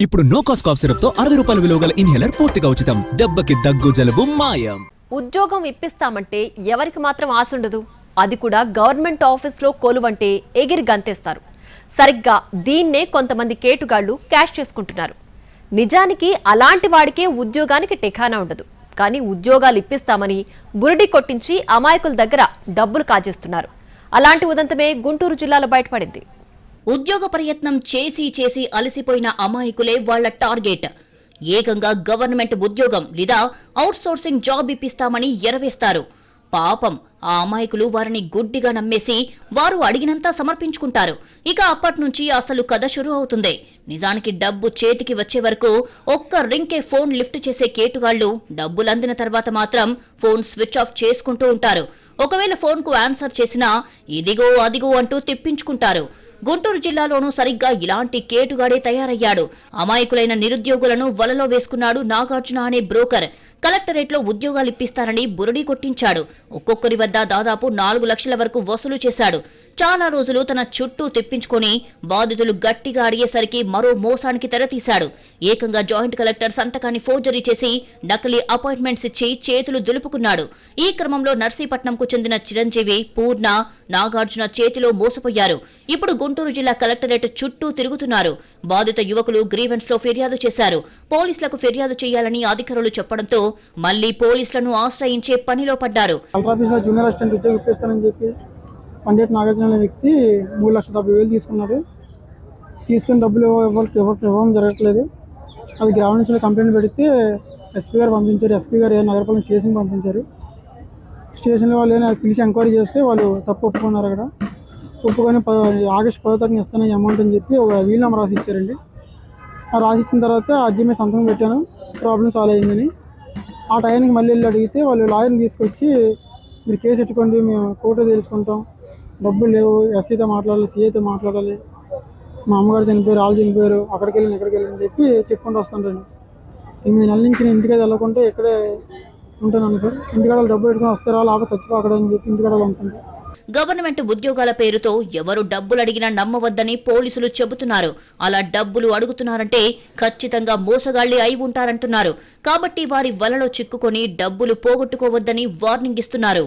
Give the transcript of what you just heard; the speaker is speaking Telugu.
ఇప్పుడు నో కాస్ట్ కాఫ్ సిరప్ తో 60 రూపాయల విలువ గల ఇన్హేలర్ పూర్తిగా ఉచితం. దెబ్బకి దగ్గు జలుబు మాయం. ఉద్యోగం ఇప్పిస్తామంటే ఎవరికి మాత్రం ఆశ ఉండదు. అది కూడా గవర్నమెంట్ ఆఫీస్లో కొలువంటే ఎగిరి గంతేస్తారు. సరిగ్గా దీన్నే కొంతమంది కేటుగాళ్లు క్యాష్ చేసుకుంటున్నారు. నిజానికి అలాంటి వాడికే ఉద్యోగానికి టెకానా ఉండదు. కానీ ఉద్యోగాలు ఇప్పిస్తామని బురిడి కొట్టించి అమాయకుల దగ్గర డబ్బులు కాజేస్తున్నారు. అలాంటి ఉదంతమే గుంటూరు జిల్లాలో బయటపడింది. ఉద్యోగ ప్రయత్నం చేసి అలసిపోయిన అమాయకులే వాళ్ల టార్గెట్. ఏకంగా గవర్నమెంట్ ఉద్యోగం లేదా అవుట్సోర్సింగ్ జాబ్ ఇప్పిస్తామని ఎరవేస్తారు. పాపం ఆ అమాయకులు వారిని గుడ్డిగా నమ్మేసి వారు అడిగినంతా సమర్పించుకుంటారు. ఇక అప్పట్నుంచి అసలు కథ షురు అవుతుంది. నిజానికి డబ్బు చేతికి వచ్చే వరకు ఒక్క రింకే ఫోన్ లిఫ్ట్ చేసే కేటుగాళ్లు డబ్బులందిన తర్వాత మాత్రం ఫోన్ స్విచ్ ఆఫ్ చేసుకుంటూ ఉంటారు. ఒకవేళ ఫోన్కు ఆన్సర్ చేసినా ఇదిగో అదిగో అంటూ తిప్పించుకుంటారు. గుంటూరు జిల్లాలోనూ సరిగ్గా ఇలాంటి కేటుగాడే తయారయ్యాడు. అమాయకులైన నిరుద్యోగులను వలలో వేసుకున్నాడు నాగార్జున అనే బ్రోకర్. కలెక్టరేట్లో ఉద్యోగాలు ఇప్పిస్తారని బురడి కొట్టించాడు. ఒక్కొక్కరి వద్ద దాదాపు 4 లక్షల వరకు వసూలు చేశాడు. చాలా రోజులు తన చుట్టూ తిప్పించుకొని బాధితులు గట్టిగా అడిగేసరికి మరో మోసానికి తెరతీశాడు. ఏకంగా జాయింట్ కలెక్టర్ సంతకాన్ని ఫోర్జరీ చేసి నకిలీ అపాయింట్మెంట్స్ ఇచ్చి చేతులు దులుపుకున్నాడు. ఈ క్రమంలో నర్సీపట్నంకు చెందిన చిరంజీవి, పూర్ణ, నాగార్జున చేతిలో మోసపోయారు. ఇప్పుడు గుంటూరు జిల్లా కలెక్టరేట్ చుట్టూ తిరుగుతున్నారు. బాధిత యువకులు గ్రీవెన్స్ లో ఫిర్యాదు చేశారు. పోలీసులకు ఫిర్యాదు చేయాలని అధికారులు చెప్పడంతో మళ్లీ పోలీసులను ఆశ్రయించే పనిలో పడ్డారు. పండిట్ నాగార్జున అనే వ్యక్తి 3,70,000 తీసుకున్నాడు. తీసుకుని డబ్బులు ఇవ్వడం జరగట్లేదు. అది గ్రావెన్స్లో కంప్లైంట్ పెడితే ఎస్పీ గారు పంపించారు. ఎస్పీ గారు నగరపాలెం స్టేషన్కి పంపించారు. స్టేషన్లో వాళ్ళు పిలిచి ఎంక్వైరీ చేస్తే వాళ్ళు తప్పు ఒప్పుకున్నారు. అక్కడ ఒప్పుకొని ఆగస్టు 10వ తారీఖున ఇస్తాను అమౌంట్ అని చెప్పి ఒక వీల్ నెంబర్ రాసి ఇచ్చారండి. ఆ రాసి ఇచ్చిన తర్వాత అర్జీ మీద సంతకం పెట్టాను, ప్రాబ్లం సాల్వ్ అయిందని. ఆ టైంకి మళ్ళీ వెళ్ళి అడిగితే వాళ్ళు లాయర్ని తీసుకొచ్చి మీరు కేసు పెట్టుకోండి, మేము కోర్టు తెలుసుకుంటాం, డబ్బులు లేవు, ఎస్సీతో మాట్లాడాలి, సీఐతో మాట్లాడాలి, మా అమ్మగారు చనిపోయారు, వాళ్ళు చనిపోయారు, అక్కడికి వెళ్ళి ఇక్కడికి వెళ్ళి అని చెప్పి చెప్పుకుంటూ వస్తుంటాను. 8 నెలల నుంచి నేను ఇంటికి వెళ్ళకుండా ఇక్కడే ఉంటున్నాను సార్. ఇంటికాడ డబ్బులు పెట్టుకుని వస్తారా లేకపోతే చచ్చిపోకడా అని చెప్పి ఇంటికాడ ఉంటుంటాను. గవర్నమెంట్ ఉద్యోగాల పేరుతో ఎవరు డబ్బులు అడిగినా నమ్మవద్దని పోలీసులు చెబుతున్నారు. అలా డబ్బులు అడుగుతున్నారంటే ఖచ్చితంగా మోసగాళ్లే అయి ఉంటారంటున్నారు. కాబట్టి వారి వలలో చిక్కుకొని డబ్బులు పోగొట్టుకోవద్దని వార్నింగ్ ఇస్తున్నారు.